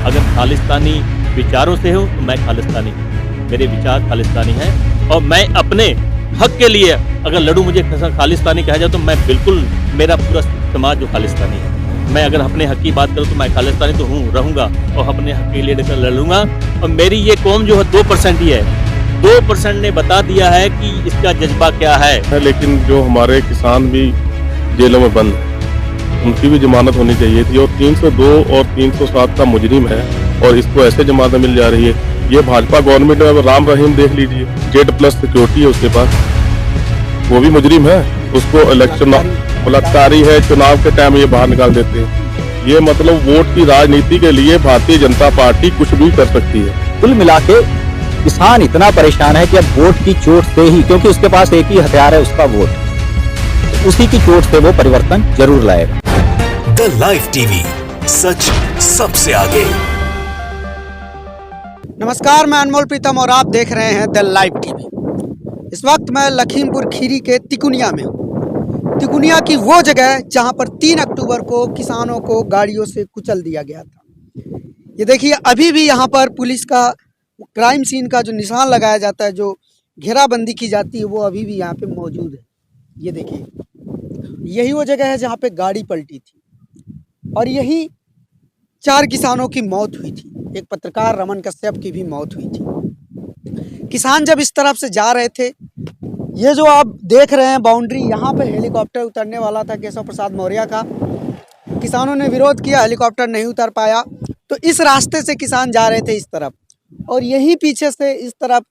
अगर खालिस्तानी विचारों से हो तो मैं खालिस्तानी हूँ, मेरे विचार खालिस्तानी हैं और मैं अपने हक के लिए अगर लड़ूं, मुझे खालिस्तानी कहा जाए तो मैं बिल्कुल, मेरा पूरा समाज जो खालिस्तानी है। मैं अगर अपने हक की बात करूं तो मैं खालिस्तानी तो हूँ, रहूंगा और अपने हक के लिए लड़ूंगा। और मेरी ये कौम जो है 2% ही है, 2% ने बता दिया है कि इसका जज्बा क्या है। लेकिन जो हमारे किसान भी जेलों में बंद हैं, उनकी भी जमानत होनी चाहिए थी। और 302 और 307 का मुजरिम है और इसको ऐसे जमानत मिल जा रही है। ये भाजपा गवर्नमेंट में राम रहीम देख लीजिए, Z+ सिक्योरिटी है उसके पास, वो भी मुजरिम है। उसको इलेक्शन बलात्कारी है, चुनाव के टाइम ये बाहर निकाल देते हैं। ये मतलब वोट की राजनीति के लिए भारतीय जनता पार्टी कुछ भी कर सकती है। कुल मिला के किसान इतना परेशान है कि अब वोट की चोट से ही, क्योंकि उसके पास एक ही हथियार है, उसका वोट, उसी की चोट से वो परिवर्तन जरूर लाएगा। द लाइव टीवी, सच सबसे आगे। नमस्कार, मैं अनमोल प्रीतम और आप देख रहे हैं द लाइव टीवी। इस वक्त मैं लखीमपुर खीरी के तिकुनिया में हूँ। तिकुनिया की वो जगह जहाँ पर 3 अक्टूबर को किसानों को गाड़ियों से कुचल दिया गया था। ये देखिए, अभी भी यहाँ पर पुलिस का क्राइम सीन का जो निशान लगाया जाता है, जो घेराबंदी की जाती है, वो अभी भी यहाँ पे मौजूद है। ये देखिए, यही वो जगह है जहाँ पे गाड़ी पलटी थी और यही 4 किसानों की मौत हुई थी। एक पत्रकार रमन कश्यप की भी मौत हुई थी। किसान जब इस तरफ से जा रहे थे, ये जो आप देख रहे हैं बाउंड्री, यहाँ पे हेलीकॉप्टर उतरने वाला था केशव प्रसाद मौर्य का। किसानों ने विरोध किया, हेलीकॉप्टर नहीं उतर पाया, तो इस रास्ते से किसान जा रहे थे इस तरफ। और यही पीछे से इस तरफ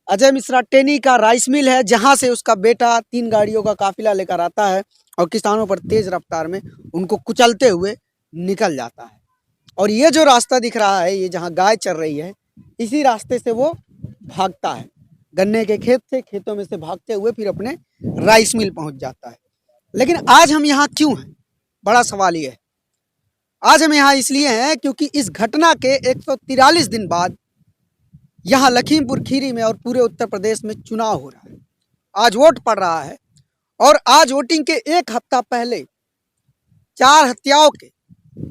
अजय मिश्रा टेनी का राइस मिल है, जहाँ से उसका बेटा 3 गाड़ियों का काफिला लेकर आता है और किसानों पर तेज रफ्तार में उनको कुचलते हुए निकल जाता है। और ये जो रास्ता दिख रहा है, ये जहाँ गाय चर रही है, इसी रास्ते से वो भागता है। गन्ने के खेत से, खेतों में से भागते हुए फिर अपने राइस मिल पहुंच जाता है। लेकिन आज हम यहाँ क्यों हैं? बड़ा सवाल ये है। आज हम यहाँ इसलिए हैं क्योंकि इस घटना के 143 दिन बाद यहाँ लखीमपुर खीरी में और पूरे उत्तर प्रदेश में चुनाव हो रहा है। आज वोट पड़ रहा है और आज वोटिंग के 1 हफ्ता पहले 4 हत्याओं के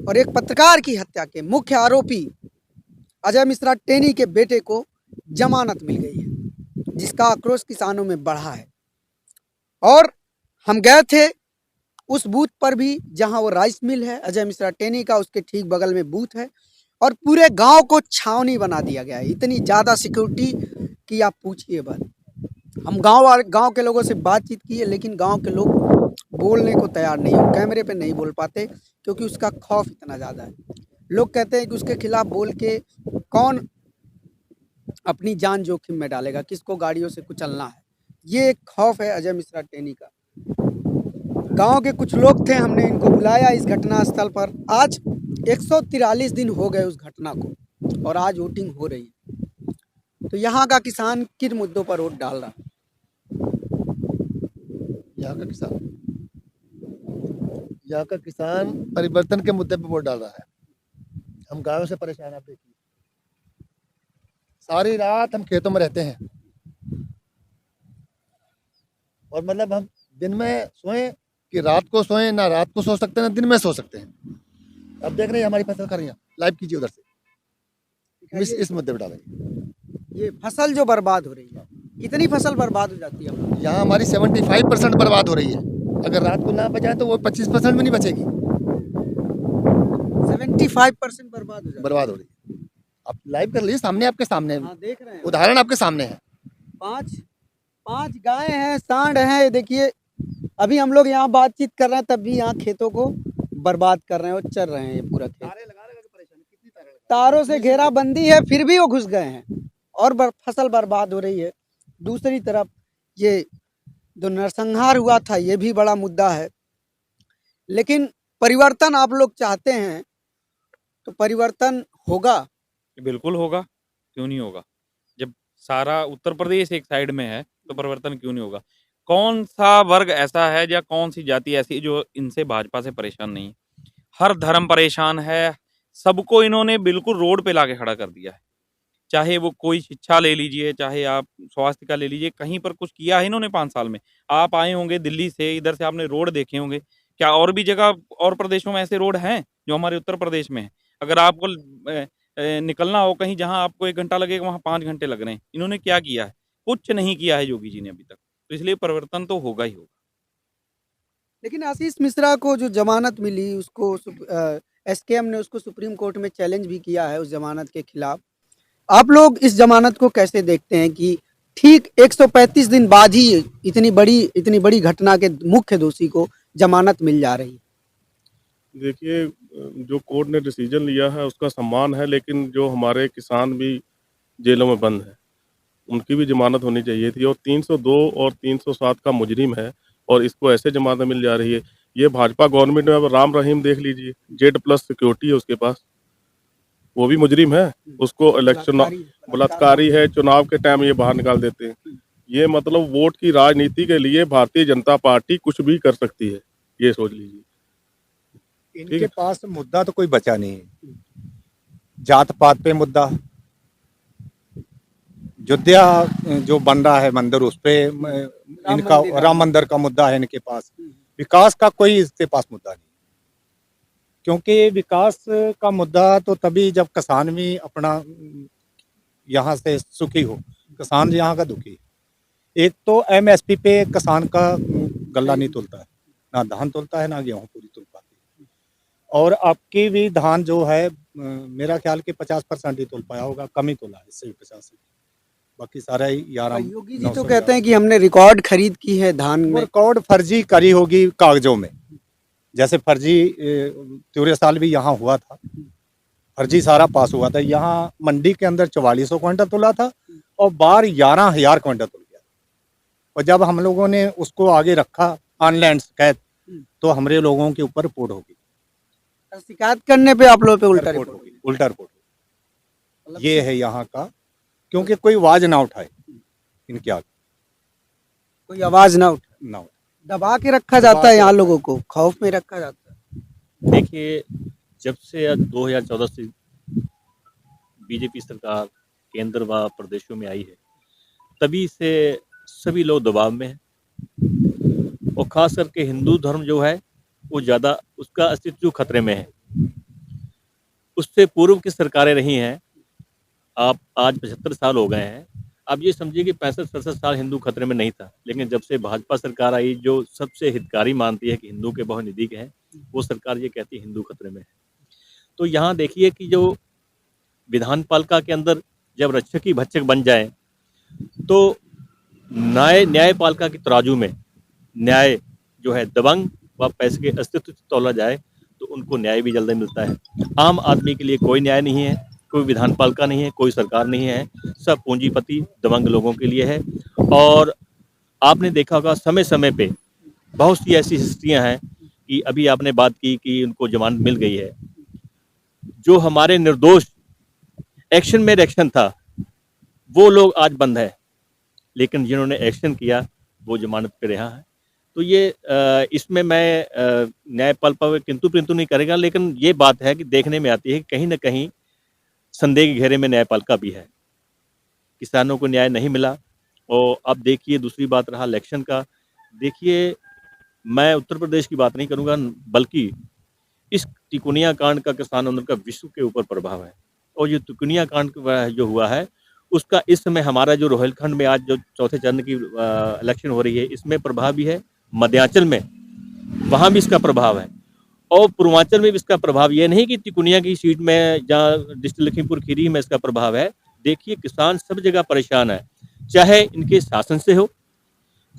और एक पत्रकार की हत्या के मुख्य आरोपी अजय मिश्रा टेनी के बेटे को जमानत मिल गई है, जिसका आक्रोश किसानों में बढ़ा है। और हम गए थे उस बूथ पर भी जहां वो राइस मिल है अजय मिश्रा टेनी का, उसके ठीक बगल में बूथ है और पूरे गांव को छावनी बना दिया गया है। इतनी ज़्यादा सिक्योरिटी कि आप पूछिए बस। हम गांव के लोगों से बातचीत की है, लेकिन गांव के लोग बोलने को तैयार नहीं हो, कैमरे पे नहीं बोल पाते क्योंकि उसका खौफ इतना ज़्यादा है। लोग कहते हैं कि उसके खिलाफ बोल के कौन अपनी जान जोखिम में डालेगा, किसको गाड़ियों से कुचलना है, ये एक खौफ है अजय मिश्रा टेनी का। गांव के कुछ लोग थे, हमने इनको बुलाया इस घटना स्थल पर। आज 143 दिन हो गए उस घटना को और आज वोटिंग हो रही है। तो यहाँ का किसान किन मुद्दों पर वोट डाल रहा है? यहाँ का किसान परिवर्तन के मुद्दे पे वोट डाल रहा है। हम गायों से परेशान, आप देखिए, सारी रात हम खेतों में रहते हैं और मतलब हम दिन में सोएं कि रात को सोएं, ना रात को सो सकते हैं ना दिन में सो सकते हैं। अब देख रहे हैं हमारी फसल खड़ी है, लाइव कीजिए उधर से। इस मुद्दे पे डालेंगे। ये फसल जो बर्बाद हो रही है, कितनी फसल बर्बाद हो जाती है? यहाँ हमारी 75% बर्बाद हो रही है। अगर रात को ना बचाए तो वो 25% में नहीं बचेगी। 75% बर्बाद हो रही है। आप लाइव कर लीजिए, सामने आपके सामने, हाँ, देख रहे हैं, उदाहरण आपके सामने है। 5 गाय हैं, सांड हैं। देखिए, अभी हम लोग यहाँ बातचीत कर रहे हैं, तब भी यहाँ खेतों को बर्बाद कर रहे हैं और चल रहे हैं। ये पूरा खेत तारों से घेराबंदी है, फिर भी वो घुस गए हैं और फसल बर्बाद हो रही है। दूसरी तरफ ये जो नरसंहार हुआ था, ये भी बड़ा मुद्दा है। लेकिन परिवर्तन आप लोग चाहते हैं तो परिवर्तन होगा? बिल्कुल होगा, क्यों नहीं होगा। जब सारा उत्तर प्रदेश एक साइड में है तो परिवर्तन क्यों नहीं होगा। कौन सा वर्ग ऐसा है या कौन सी जाति ऐसी जो इनसे भाजपा से परेशान नहीं है? हर धर्म परेशान है, सबको इन्होंने बिल्कुल रोड पे लाके खड़ा कर दिया है। चाहे वो कोई शिक्षा ले लीजिए, चाहे आप स्वास्थ्य का ले लीजिए, कहीं पर कुछ किया है इन्होंने 5 साल में। आप आए होंगे दिल्ली से, इधर से आपने रोड देखे होंगे। क्या और भी जगह और प्रदेशों में ऐसे रोड हैं जो हमारे उत्तर प्रदेश में है? अगर आपको निकलना हो कहीं जहां आपको 1 घंटा लगेगा वहां 5 घंटे लग रहे हैं। इन्होंने क्या किया है? कुछ नहीं किया है योगी जी ने अभी तक। तो इसलिए परिवर्तन तो होगा ही होगा। लेकिन आशीष मिश्रा को जो जमानत मिली उसको एसकेएम ने उसको सुप्रीम कोर्ट में चैलेंज भी किया है उस जमानत के खिलाफ। आप लोग इस जमानत को कैसे देखते हैं कि ठीक 135 दिन बाद ही इतनी बड़ी घटना के मुख्य दोषी को जमानत मिल जा रही है? देखिए, जो कोर्ट ने डिसीजन लिया है उसका सम्मान है, लेकिन जो हमारे किसान भी जेलों में बंद हैं, उनकी भी जमानत होनी चाहिए थी। और 302 और 307 का मुजरिम है और इसको ऐसे जमानत मिल जा रही है। ये भाजपा गवर्नमेंट में अब राम रहीम देख लीजिए, Z+ सिक्योरिटी है उसके पास, वो भी मुजरिम है। उसको इलेक्शन बलात्कारी है, चुनाव के टाइम ये बाहर निकाल देते हैं। ये मतलब वोट की राजनीति के लिए भारतीय जनता पार्टी कुछ भी कर सकती है, ये सोच लीजिए। इनके पास मुद्दा तो कोई बचा नहीं है। जात पात पे मुद्दा, अयोध्या जो बन रहा है मंदिर उस पे इनका राम मंदिर का मुद्दा है इनके पास। विकास का कोई इसके पास मुद्दा नहीं, क्योंकि विकास का मुद्दा तो तभी जब किसान भी अपना यहाँ से सुखी हो। किसान यहाँ का दुखी है। एक तो MSP पे किसान का गल्ला नहीं तुलता है, ना धान तुलता है ना गेहूँ पूरी तुल पाती है। और आपकी भी धान जो है मेरा ख्याल के 50% ही तुल पाया होगा, कम ही तुला है, इससे भी 50। बाकी सारा ही 11। योगी जी तो कहते हैं कि हमने रिकॉर्ड खरीद की है धान में। रिकॉर्ड फर्जी करी होगी कागजों में, जैसे फर्जी पूरे साल भी यहाँ हुआ था, फर्जी सारा पास हुआ था। यहाँ मंडी के अंदर 4400 क्विंटल तुला था और बाहर 11,000 क्विंटल तुल गया। और जब हम लोगों ने उसको आगे रखा ऑनलाइन शिकायत, तो हमारे लोगों के ऊपर रिपोर्ट होगी। शिकायत करने पे आप लोगों पे उल्टा रिपोर्ट होगी। उल्टा रिपोर्ट ये है यहाँ का, क्योंकि कोई आवाज ना उठाए इनके आगे, कोई आवाज ना ना दबा के रखा जाता है, यहाँ लोगों को खौफ में रखा जाता है। देखिए, जब से 2014 से बीजेपी सरकार केंद्र व प्रदेशों में आई है, तभी से सभी लोग दबाव में हैं और खास करके हिंदू धर्म जो है वो ज़्यादा उसका अस्तित्व खतरे में है। उससे पूर्व की सरकारें रही हैं, आप आज 75 साल हो गए हैं। आप ये समझिए कि 65-67 साल हिंदू खतरे में नहीं था, लेकिन जब से भाजपा सरकार आई जो सबसे हितकारी मानती है कि हिंदू के बहुत नज़दीक हैं, वो सरकार ये कहती है हिंदू खतरे में है। तो यहाँ देखिए कि जो विधान पालिका के अंदर जब रक्षक ही भक्षक बन जाए, तो न्यायपालिका की तराजू में न्याय जो है दबंग व पैसे के अस्तित्व से तौला जाए तो उनको न्याय भी जल्दी मिलता है। आम आदमी के लिए कोई न्याय नहीं है, कोई विधान पालिका नहीं है, कोई सरकार नहीं है, सब पूंजीपति दबंग लोगों के लिए है। और आपने देखा होगा समय समय पे बहुत सी ऐसी हिस्ट्रियाँ हैं कि अभी आपने बात की कि उनको जमानत मिल गई है। जो हमारे निर्दोष एक्शन में रिएक्शन था वो लोग आज बंद है, लेकिन जिन्होंने एक्शन किया वो जमानत पे रहा है। तो ये इसमें मैं न्यायपालिका पे किंतु परंतु नहीं करेगा, लेकिन ये बात है कि देखने में आती है कि कहीं ना कहीं संदेह के घेरे में न्यायपालिका भी है। किसानों को न्याय नहीं मिला। और अब देखिए दूसरी बात रहा इलेक्शन का। देखिए, मैं उत्तर प्रदेश की बात नहीं करूँगा, बल्कि इस तिकोनिया कांड का किसान आंदोलन का विश्व के ऊपर प्रभाव है। और ये तिकोनिया कांड जो हुआ है उसका इस समय हमारा जो रोहिलखंड में आज जो चौथे चरण की इलेक्शन हो रही है, इसमें प्रभाव भी है। मध्यांचल में वहाँ भी इसका प्रभाव है और पूर्वांचल में भी इसका प्रभाव। ये नहीं कि तिकोनिया की सीट में जहाँ डिस्ट्रिक्ट लखीमपुर खीरी में इसका प्रभाव है। देखिए, किसान सब जगह परेशान है, चाहे इनके शासन से हो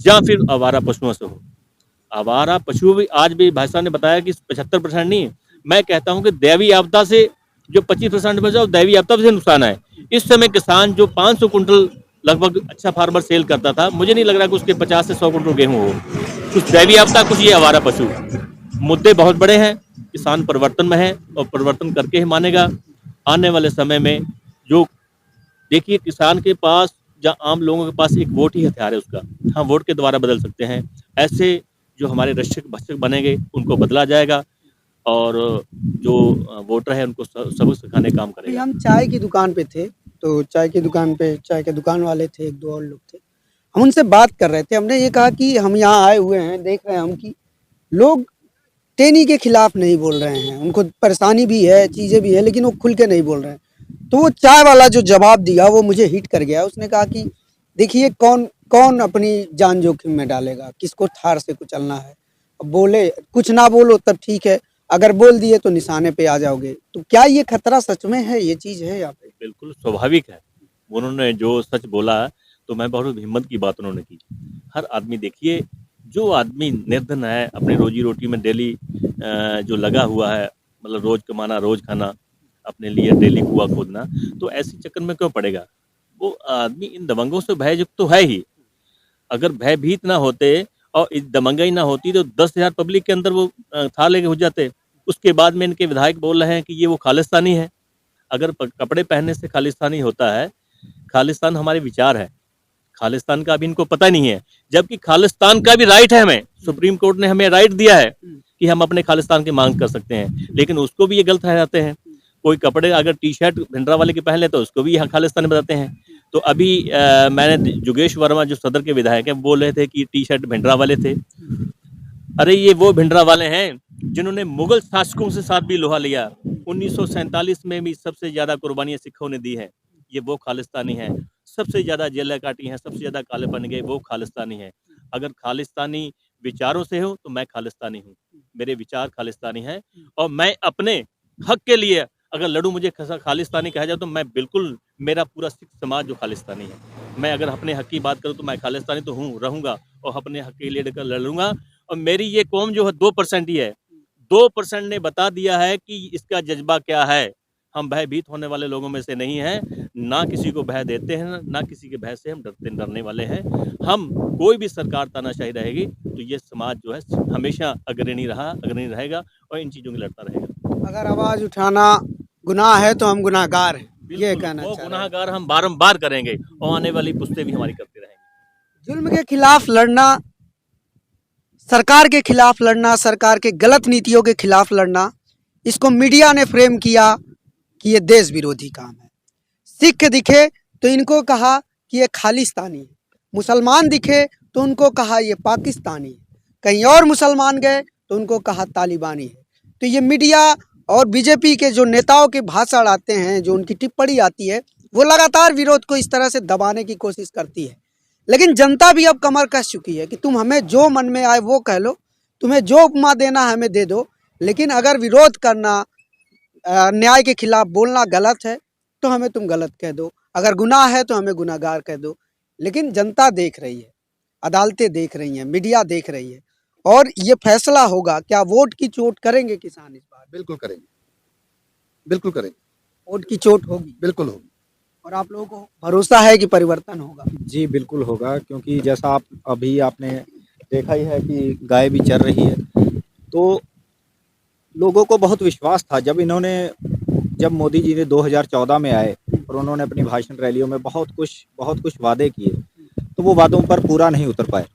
या फिर आवारा पशुओं से हो। आवारा पशु भी आज भी भाई साहब ने बताया कि 75% नहीं, मैं कहता हूं कि दैवीय आपदा से जो 25% बचा वो दैवीय आपदा से नुकसान है। इस समय किसान जो 500 कुंटल लगभग अच्छा फार्मर सेल करता था, मुझे नहीं लग रहा कि उसके 50 से 100 कुंटल गेहूं हो। कुछ दैवीय आपदा, कुछ ये आवारा पशु। मुद्दे बहुत बड़े हैं। किसान परिवर्तन में है और परिवर्तन करके ही मानेगा आने वाले समय में। जो देखिए, किसान के पास या आम लोगों के पास एक वोट ही हथियार है उसका। हाँ, वोट के द्वारा बदल सकते हैं। ऐसे जो हमारे रक्षक भक्षक बनेंगे उनको बदला जाएगा और जो वोटर है उनको सबक सिखाने का काम करेगा। हम चाय की दुकान पे थे, तो चाय की दुकान पे चाय के दुकान वाले थे, 1-2 और लोग थे। हम उनसे बात कर रहे थे। हमने ये कहा कि हम यहाँ आए हुए हैं, देख रहे हैं हम कि लोग टेनी के खिलाफ नहीं बोल रहे हैं, उनको परेशानी भी है, चीज़ें भी है, लेकिन वो खुल के नहीं बोल रहे हैं। तो वो चाय वाला जो जवाब दिया वो मुझे हिट कर गया। उसने कहा कि देखिए कौन कौन अपनी जान जोखिम में डालेगा, किसको थार से कुचलना है। अब बोले कुछ ना बोलो तब ठीक है, अगर बोल दिए तो निशाने पे आ जाओगे। तो क्या ये खतरा सच में है, ये चीज़ है यहाँ पे? बिल्कुल स्वाभाविक है। उन्होंने जो सच बोला तो मैं बहुत हिम्मत की बात उन्होंने की। हर आदमी देखिए, जो आदमी निर्धन है, अपनी रोजी-रोटी में डेली जो लगा हुआ है, मतलब रोज़ कमाना, रोज़ खाना, अपने लिए डेली कुआँ खोदना, तो ऐसे चक्कर में क्यों पड़ेगा? वो आदमी इन दबंगों से भययुक्त तो है ही। अगर भयभीत ना होते और इस दबंगई ना होती तो 10,000 पब्लिक के अंदर वो थाह लेके घुस जाते। उसके बाद में इनके विधायक बोल रहे हैं कि ये वो खालिस्तानी है। अगर कपड़े पहनने से खालिस्तानी होता है, खालिस्तान हमारे विचार है। खालिस्तान का अभी इनको पता नहीं है, जबकि खालिस्तान का भी राइट है हमें। सुप्रीम कोर्ट ने हमें राइट दिया है कि हम अपने खालिस्तान की मांग कर सकते हैं, लेकिन उसको भी ये गलत ठहराते हैं। कोई कपड़े अगर टी-शर्ट भिंडरावाले के पहन ले तो उसको भी यहाँ खालिस्तानी बताते हैं। तो अभी मैंने जोगेश वर्मा जो सदर के विधायक हैं बोल रहे थे कि टी-शर्ट भिंडरावाले थे। अरे ये वो भिंडरावाले हैं जिन्होंने मुगल शासकों से साथ भी लोहा लिया। 1947 में भी सबसे ज्यादा कुर्बानियां सिखों ने दी हैं। ये वो खालिस्तानी हैं। सबसे ज्यादा जेलें काटी हैं, सबसे ज्यादा काले बन गए वो खालिस्तानी हैं। अगर खालिस्तानी विचारों से हो तो मैं खालिस्तानी हूँ। मेरे विचार खालिस्तानी हैं और मैं अपने हक के लिए अगर लड़ूं, मुझे खालिस्तानी कहा जाए तो मैं बिल्कुल, मेरा पूरा सिख समाज जो खालिस्तानी है। मैं अगर अपने हक की बात करूं तो मैं खालिस्तानी तो हूँ, रहूंगा और अपने हक के लिए लड़ूंगा। और मेरी ये कौम जो है 2% ही है। 2% ने बता दिया है कि इसका जज्बा क्या है। हम भयभीत होने वाले लोगों में से नहीं हैं, ना किसी को भय देते हैं, ना किसी के भय से हम डरने वाले हैं। हम कोई भी सरकार तानाशाही रहेगी तो ये समाज जो है हमेशा अग्रणी रहेगा और इन चीज़ों की लड़ता रहेगा। अगर आवाज़ उठाना गुनाह है तो हम गुनाहगार हैं, ये कहना वो चाह रहे हैं। गुनाहगार हम बारंबार करेंगे और आने वाली पुश्तें भी हमारी करती रहेंगी। जुल्म के खिलाफ लड़ना, सरकार के खिलाफ लड़ना, सरकार के गलत नीतियों के खिलाफ लड़ना, इसको मीडिया ने फ्रेम किया कि ये देश विरोधी काम है। सिख दिखे तो इनको कहा कि ये खालिस्तानी है, मुसलमान दिखे तो उनको कहा ये पाकिस्तानी है, कहीं और मुसलमान गए तो उनको कहा तालिबानी है। तो ये मीडिया और बीजेपी के जो नेताओं के भाषण आते हैं, जो उनकी टिप्पणी आती है, वो लगातार विरोध को इस तरह से दबाने की कोशिश करती है। लेकिन जनता भी अब कमर कस चुकी है कि तुम हमें जो मन में आए वो कह लो, तुम्हें जो उपमा देना है हमें दे दो, लेकिन अगर विरोध करना, न्याय के खिलाफ बोलना गलत है तो हमें तुम गलत कह दो, अगर गुनाह है तो हमें गुनाहगार कह दो। लेकिन जनता देख रही है, अदालतें देख रही हैं, मीडिया देख रही है और ये फैसला होगा। क्या वोट की चोट करेंगे किसान इस बार? बिल्कुल करेंगे, बिल्कुल करेंगे, वोट की चोट होगी बिल्कुल होगी। और आप लोगों को भरोसा है कि परिवर्तन होगा? जी बिल्कुल होगा, क्योंकि जैसा आपने देखा ही है कि गाय भी चर रही है। तो लोगों को बहुत विश्वास था जब मोदी जी ने 2014 में आए और उन्होंने अपनी भाषण रैलियों में बहुत कुछ वादे किए, तो वो वादों पर पूरा नहीं उतर पाए।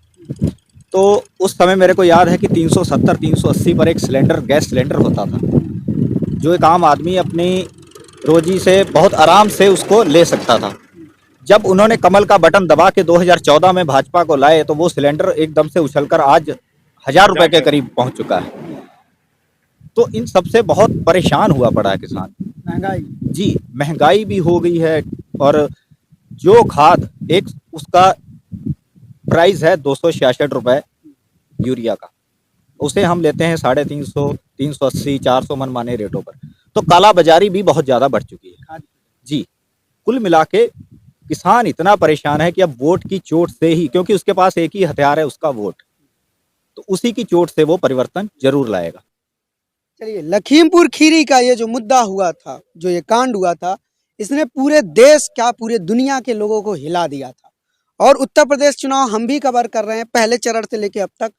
तो उस समय मेरे को याद है कि 370-380 पर एक गैस सिलेंडर होता था, जो एक आम आदमी अपनी रोजी से बहुत आराम से उसको ले सकता था। जब उन्होंने कमल का बटन दबा के 2014 में भाजपा को लाए तो वो सिलेंडर एकदम से उछलकर आज 1000 रुपए के करीब पहुंच चुका है। तो इन सबसे बहुत परेशान हुआ पड़ा है किसान। महंगाई, जी महंगाई भी हो गई है और जो खाद उसका प्राइस है 266 रुपए यूरिया का, उसे हम लेते हैं 350, 380, 400 मनमाने रेटों पर। तो काला बाजारी भी बहुत ज़्यादा बढ़ चुकी है। जी कुल मिला के किसान इतना परेशान है कि अब वोट की चोट से ही, क्योंकि उसके पास एक ही हथियार है उसका वोट, तो उसी की चोट से वो परिवर्तन जरूर लाएगा। चलिए, लखीमपुर खीरी का ये जो मुद्दा हुआ था, जो ये कांड हुआ था, इसने पूरे देश क्या पूरे दुनिया के लोगों को हिला दिया था। और उत्तर प्रदेश चुनाव हम भी कवर कर रहे हैं, पहले चरण से लेके अब तक